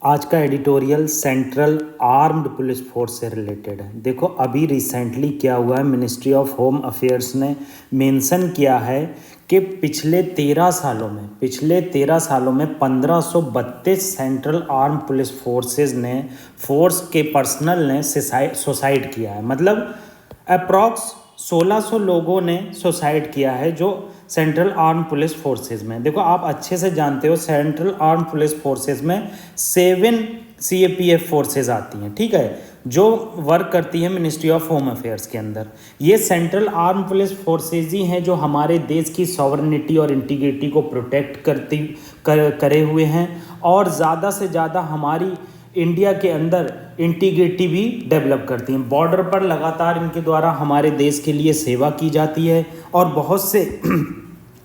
आज का editorial central armed police force से रिलेटेड है। देखो अभी रिसेंटली क्या हुआ है, मिनिस्ट्री ऑफ होम अफेयर्स ने मेंशन किया है कि पिछले 13 सालों में 1532 सेंट्रल आर्म पुलिस फोर्सेस ने फोर्स के पर्सनल ने सुसाइड किया है। मतलब अप्रॉक्स 1600 लोगों ने सुसाइड किया है जो सेंट्रल आर्म पुलिस फोर्सेस में। देखो आप अच्छे से जानते हो सेंट्रल आर्म पुलिस फोर्सेस में 7 CAPF फोर्सेस आती हैं, ठीक है, जो वर्क करती है मिनिस्ट्री ऑफ होम अफेयर्स के अंदर। ये सेंट्रल आर्म पुलिस फोर्सेस ही हैं जो हमारे देश की सॉवरेनिटी और इंटीग्रिटी को प्रोटेक्ट करे हुए हैं और ज़्यादा से ज़्यादा हमारी इंडिया के अंदर इंटीग्रिटी भी डेवलप करती हैं। बॉर्डर पर लगातार इनके द्वारा हमारे देश के लिए सेवा की जाती है और बहुत से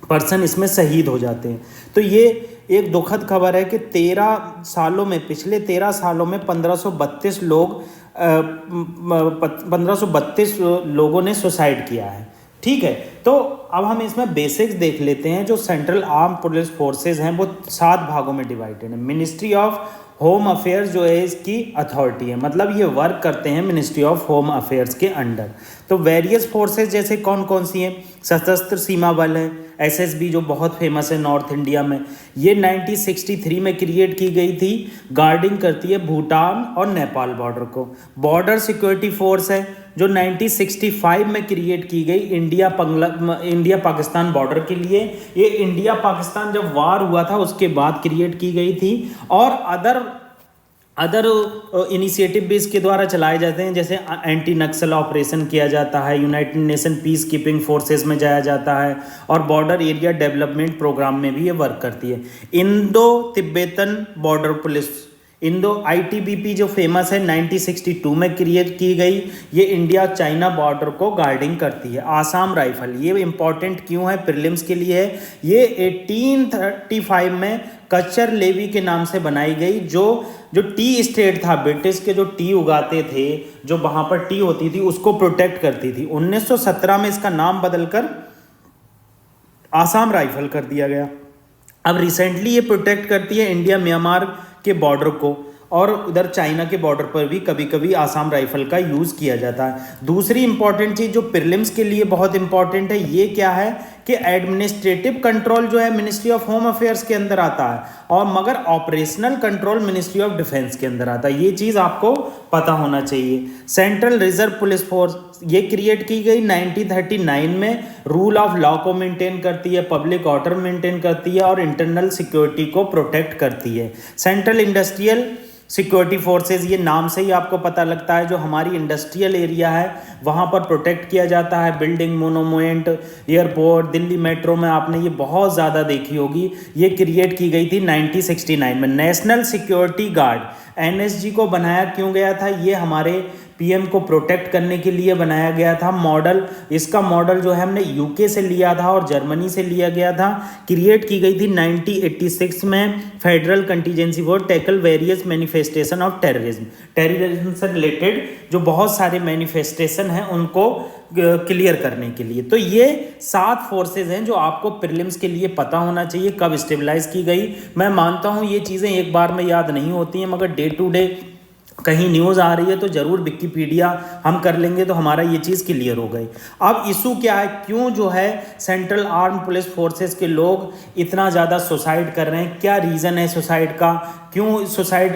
पर्सन इसमें शहीद हो जाते हैं। तो ये एक दुखद खबर है कि पिछले 13 सालों में 1532 लोगों ने सुसाइड किया है, ठीक है। तो अब हम इसमें बेसिक्स देख लेते हैं। जो सेंट्रल आर्म पुलिस फोर्सेस हैं वो 7 भागों में डिवाइडेड है। मिनिस्ट्री ऑफ होम अफेयर्स जो है इसकी अथॉरिटी है, मतलब ये वर्क करते हैं मिनिस्ट्री ऑफ होम अफेयर्स के अंडर। तो वेरियस फोर्सेस जैसे कौन कौन सी हैं, सशस्त्र सीमा बल है, SSB जो बहुत फेमस है नॉर्थ इंडिया में, ये 1963 में क्रिएट की गई थी, गार्डिंग करती है भूटान और नेपाल बॉर्डर को। बॉर्डर सिक्योरिटी फोर्स है जो 1965 में क्रिएट की गई इंडिया पाकिस्तान बॉर्डर के लिए। ये इंडिया पाकिस्तान जब वार हुआ था उसके बाद क्रिएट की गई थी। और अदर इनिशिएटिव भी इसके द्वारा चलाए जाते हैं, जैसे एंटी नक्सल ऑपरेशन किया जाता है, United nation peace keeping forces में जाया जाता है और बॉर्डर एरिया डेवलपमेंट प्रोग्राम में भी ये वर्क करती है। Indo Tibetan border police, Indo ITBP जो फेमस है 1962 में क्रिएट की गई, ये इंडिया चाइना बॉर्डर को गार्डिंग करती है। आसाम राइफल, ये इंपॉर्टेंट क्यों है, प्रीलिम्स के लिए है। ये 1835 में कच्चर लेवी के नाम से बनाई गई, जो टी स्टेट था, ब्रिटिश के जो टी उगाते थे, जो वहाँ पर टी होती थी उसको प्रोटेक्ट करती थी। 1917 में इसका नाम बदलकर आसाम राइफल कर दिया गया। अब रिसेंटली ये प्रोटेक्ट करती है इंडिया म्यांमार के बॉर्डर को और उधर चाइना के बॉर्डर पर भी कभी कभी आसाम राइफल का यूज़ किया जाता है। दूसरी इंपॉर्टेंट चीज़ जो प्रीलिम्स के लिए बहुत इंपॉर्टेंट है, ये क्या है कि एडमिनिस्ट्रेटिव कंट्रोल जो है मिनिस्ट्री ऑफ होम अफेयर्स के अंदर आता है और मगर operational control ministry of defence के अंदर आता है। ये चीज़ आपको पता होना चाहिए। सेंट्रल रिजर्व पुलिस फोर्स ये क्रिएट की गई 1939 में, रूल ऑफ लॉ को मेंटेन करती है, पब्लिक ऑर्डर मेंटेन करती है और इंटरनल सिक्योरिटी को प्रोटेक्ट करती है। सेंट्रल इंडस्ट्रियल सिक्योरिटी फोर्सेस, ये नाम से ही आपको पता लगता है जो हमारी इंडस्ट्रियल एरिया है वहाँ पर प्रोटेक्ट किया जाता है। Building, monument, airport, Delhi metro में आपने ये बहुत ज़्यादा देखी होगी। ये क्रिएट की गई थी 1969 में। नेशनल सिक्योरिटी गार्ड NSG को बनाया क्यों गया था, ये हमारे PM को प्रोटेक्ट करने के लिए बनाया गया था। इसका मॉडल जो है हमने UK से लिया था और जर्मनी से लिया गया था। क्रिएट की गई थी 1986 में। Federal contingency force tackle various manifestation of terrorism से रिलेटेड जो बहुत सारे मैनिफेस्टेशन हैं उनको क्लियर करने के लिए। तो ये 7 फोर्सेज हैं जो आपको प्रीलिम्स के लिए पता होना चाहिए। कब स्टेबलाइज की गई, मैं मानता हूँ ये चीज़ें एक बार में याद नहीं होती हैं, मगर डे टू डे कहीं न्यूज़ आ रही है तो ज़रूर विकिपीडिया हम कर लेंगे तो हमारा ये चीज़ क्लियर हो गई। अब इशू क्या है, क्यों जो है सेंट्रल आर्म पुलिस फोर्सेस के लोग इतना ज़्यादा सुसाइड कर रहे हैं, क्या रीज़न है सुसाइड का, क्यों सुसाइड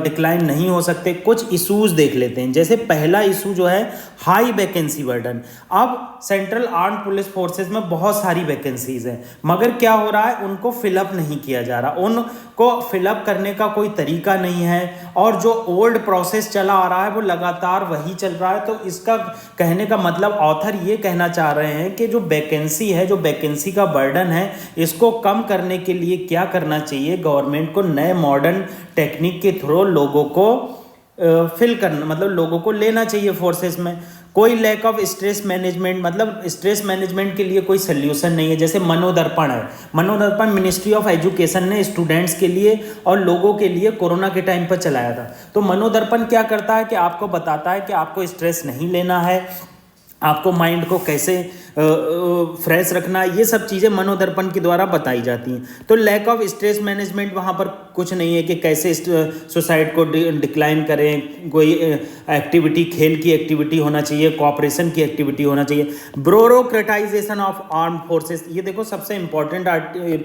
डिक्लाइन नहीं हो सकते, कुछ इशूज़ देख लेते हैं। जैसे पहला इशू जो है हाई वैकेंसी बर्डन। अब सेंट्रल आर्म पुलिस फोर्सेस में बहुत सारी वैकेंसीज हैं, मगर क्या हो रहा है, उनको फिलअप नहीं किया जा रहा, उनको फिलअप करने का कोई तरीका नहीं है और जो ओल्ड प्रोसेस चला आ रहा है वो लगातार वही चल रहा है। तो इसका कहने का मतलब ऑथर ये कहना चाह रहे हैं कि जो वैकेंसी है, जो वैकेंसी का बर्डन है, इसको कम करने के लिए क्या करना चाहिए, गवर्नमेंट को नए मॉडर्न टेक्निक के थ्रू लोगों को फिल करना, मतलब लोगों को लेना चाहिए फोर्सेस में। कोई लैक ऑफ स्ट्रेस मैनेजमेंट, मतलब स्ट्रेस मैनेजमेंट के लिए कोई सोल्यूशन नहीं है। जैसे मनोदर्पण है, मनोदर्पण मिनिस्ट्री ऑफ एजुकेशन ने स्टूडेंट्स के लिए और लोगों के लिए कोरोना के टाइम पर चलाया था। तो मनोदर्पण क्या करता है कि आपको बताता है कि आपको स्ट्रेस नहीं लेना है, आपको माइंड को कैसे फ्रेश रखना, ये सब चीज़ें मनोदर्पण के द्वारा बताई जाती हैं। तो लैक ऑफ स्ट्रेस मैनेजमेंट वहाँ पर कुछ नहीं है कि कैसे सुसाइड को डिक्लाइन करें, कोई एक्टिविटी, खेल की एक्टिविटी होना चाहिए, कोऑपरेशन की एक्टिविटी होना चाहिए। ब्यूरोक्रेटाइजेशन ऑफ आर्म फोर्सेस, ये देखो सबसे इंपॉर्टेंट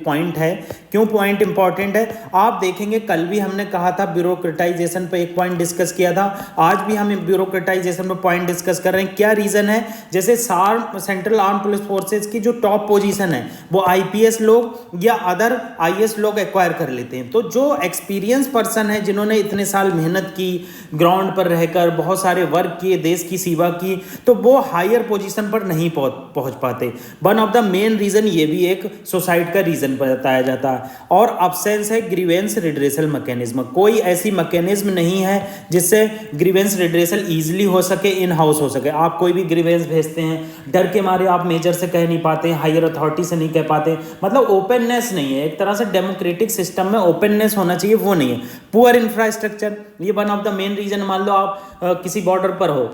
पॉइंट है। क्यों पॉइंट इंपॉर्टेंट है? आप देखेंगे कल भी हमने कहा था ब्यूरोक्रेटाइजेशन पे एक पॉइंट डिस्कस किया था, आज भी हम ब्यूरोक्रेटाइजेशन पे पॉइंट डिस्कस कर रहे हैं। क्या रीजन है? जैसे सेंट्रल आर्म पुलिस फोर्सेस की जो टॉप पोजीशन है वो आईपीएस लोग या अदर आईएएस लोग एक्वायर कर लेते हैं। तो जो एक्सपीरियंस पर्सन है, जिन्होंने इतने साल मेहनत की, ग्राउंड पर रहकर बहुत सारे वर्क किए, देश की सेवा की, तो वो हायर पोजीशन पर नहीं पहुंच पाते। One of the main reason ये भी एक सुसाइड का रीजन बताया जाता है। और अब्सेंस है ग्रीवेंस रिड्रेसल मैकेनिज्म, कोई ऐसी मैकेनिज्म नहीं है जिससे ग्रीवेंस रिड्रेसल इजीली हो सके, इन हाउस हो सके। आप कोई भी ग्रीवेंस भेजते हैं, डर के मारे आप मेजर से कह नहीं पाते, हायर अथॉरिटी से नहीं कह पाते, मतलब ओपननेस नहीं है। एक तरह से डेमोक्रेटिक सिस्टम में ओपननेस होना चाहिए, वो नहीं है। पुअर इंफ्रास्ट्रक्चर, ये one of the main reason. मान लो आप किसी बॉर्डर पर हो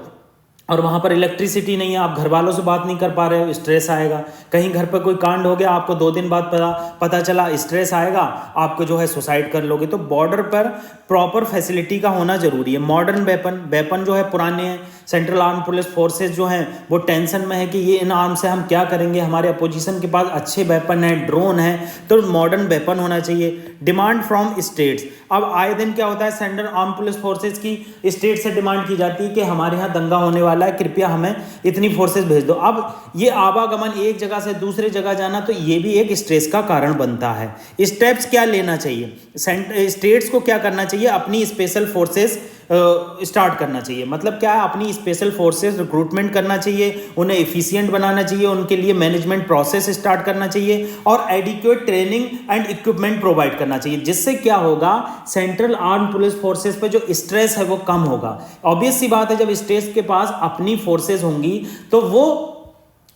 और वहाँ पर इलेक्ट्रिसिटी नहीं है, आप घर वालों से बात नहीं कर पा रहे हो, स्ट्रेस आएगा। कहीं घर पर कोई कांड हो गया, आपको 2 दिन बाद पता चला, स्ट्रेस आएगा, आपको जो है सुसाइड कर लोगे। तो बॉर्डर पर प्रॉपर फैसिलिटी का होना जरूरी है। मॉडर्न वेपन जो है पुराने हैं, सेंट्रल आर्म पुलिस फोर्सेस जो हैं वो टेंशन में है कि ये इन आर्म से हम क्या करेंगे, हमारे अपोजिशन के पास अच्छे वेपन है, ड्रोन है, तो मॉडर्न वेपन होना चाहिए। डिमांड फ्रॉम स्टेट्स, अब आए दिन क्या होता है, सेंट्रल आर्म पुलिस फोर्सेस की स्टेट से डिमांड की जाती है कि हमारे यहाँ दंगा होने वाला है, कृपया हमें इतनी फोर्सेस भेज दो। अब ये आवागमन, एक जगह से दूसरे जगह जाना, तो ये भी एक स्ट्रेस का कारण बनता है। स्टेप्स क्या लेना चाहिए? स्टेट्स को क्या करना चाहिए? अपनी स्पेशल फोर्सेस स्टार्ट करना चाहिए। मतलब क्या है, अपनी स्पेशल फोर्सेस रिक्रूटमेंट करना चाहिए, उन्हें एफिशिएंट बनाना चाहिए, उनके लिए मैनेजमेंट प्रोसेस स्टार्ट करना चाहिए और adequate training and equipment provide करना चाहिए। जिससे क्या होगा, सेंट्रल आर्म पुलिस फोर्सेस पे जो स्ट्रेस है वो कम होगा। ऑब्वियस सी बात है, जब स्टेट्स के पास अपनी फोर्सेस होंगी तो वो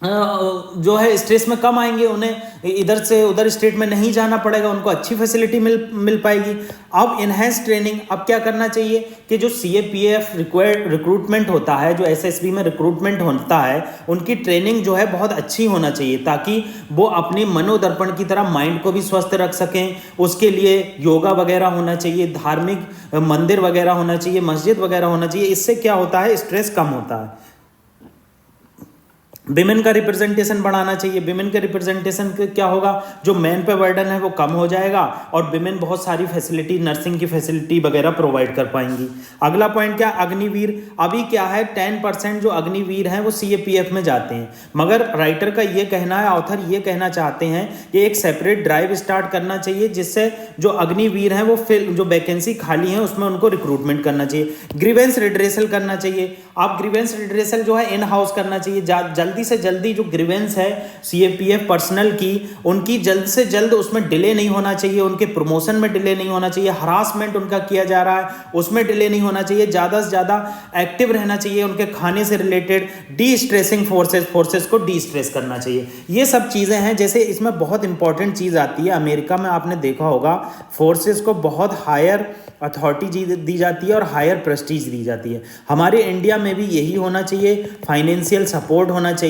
जो है स्ट्रेस में कम आएंगे, उन्हें इधर से उधर स्टेट में नहीं जाना पड़ेगा, उनको अच्छी फैसिलिटी मिल पाएगी। अब इनहेंस ट्रेनिंग, अब क्या करना चाहिए कि जो सीएपीएफ रिक्रूटमेंट होता है, जो एसएसबी में रिक्रूटमेंट होता है, उनकी ट्रेनिंग जो है बहुत अच्छी होना चाहिए, ताकि वो अपने मनोदर्पण की तरह माइंड को भी स्वस्थ रख सकें। उसके लिए योगा वगैरह होना चाहिए, धार्मिक मंदिर वगैरह होना चाहिए, मस्जिद वगैरह होना चाहिए। इससे क्या होता है, स्ट्रेस कम होता है। विमेन का रिप्रेजेंटेशन बढ़ाना चाहिए। विमेन के रिप्रेजेंटेशन क्या होगा, जो मैन पे बर्डन है वो कम हो जाएगा और विमेन बहुत सारी फैसिलिटी, नर्सिंग की फैसिलिटी वगैरह प्रोवाइड कर पाएंगी। अगला पॉइंट क्या, अग्निवीर। अभी क्या है, 10% जो अग्निवीर हैं वो सीएपीएफ में जाते हैं, मगर राइटर का ये कहना है, ऑथर ये कहना चाहते हैं कि एक सेपरेट ड्राइव स्टार्ट करना चाहिए, जिससे जो अग्निवीर हैं वो फिर जो वैकेंसी खाली है उसमें उनको रिक्रूटमेंट करना चाहिए। ग्रीवेंस रिड्रेसल करना चाहिए। आप ग्रीवेंस रिड्रेसल जो है इन हाउस करना चाहिए। जल्दी से जल्दी जो ग्रीवेंस है सीएपीएफ पर्सनल की, उनकी जल्द से जल्द उसमें डिले नहीं होना चाहिए, उनके प्रमोशन में डिले नहीं होना चाहिए, हरासमेंट उनका किया जा रहा है उसमें डिले नहीं होना चाहिए, ज़्यादा से ज़्यादा एक्टिव रहना चाहिए, उनके खाने से रिलेटेड डी स्ट्रेसिंग फोर्सेस को डी स्ट्रेस करना चाहिए। ये सब चीज़ें हैं। जैसे इसमें बहुत इंपॉर्टेंट चीज़ आती है, अमेरिका में आपने देखा होगा फोर्सेस को बहुत हायर अथॉरिटी दी जाती है और हायर प्रेस्टीज दी जाती है। हमारे इंडिया में भी यही होना चाहिए, फाइनेंशियल सपोर्ट होना चाहिए,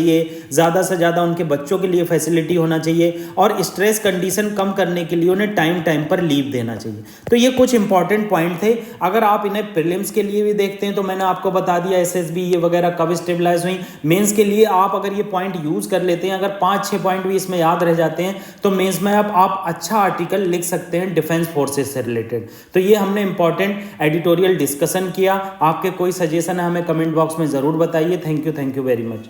ज़्यादा से ज़्यादा उनके बच्चों के लिए फैसिलिटी होना चाहिए और स्ट्रेस कंडीशन कम करने के लिए उन्हें टाइम पर लीव देना चाहिए। तो ये कुछ इंपॉर्टेंट पॉइंट थे। अगर आप इन्हें प्रीलिम्स के लिए भी देखते हैं तो मैंने आपको बता दिया एसएसबी ये वगैरह कब स्टेबलाइज हुई। मेंस के लिए आप अगर ये पॉइंट यूज़ कर लेते हैं, अगर 5-6 पॉइंट भी इसमें याद रह जाते हैं तो मेंस में आप अच्छा आर्टिकल लिख सकते हैं डिफेंस फोर्सेस से रिलेटेड। तो ये हमने इंपॉर्टेंट एडिटोरियल डिस्कशन किया। आपके कोई सजेशन है हमें कमेंट बॉक्स में ज़रूर बताइए। Thank you very much.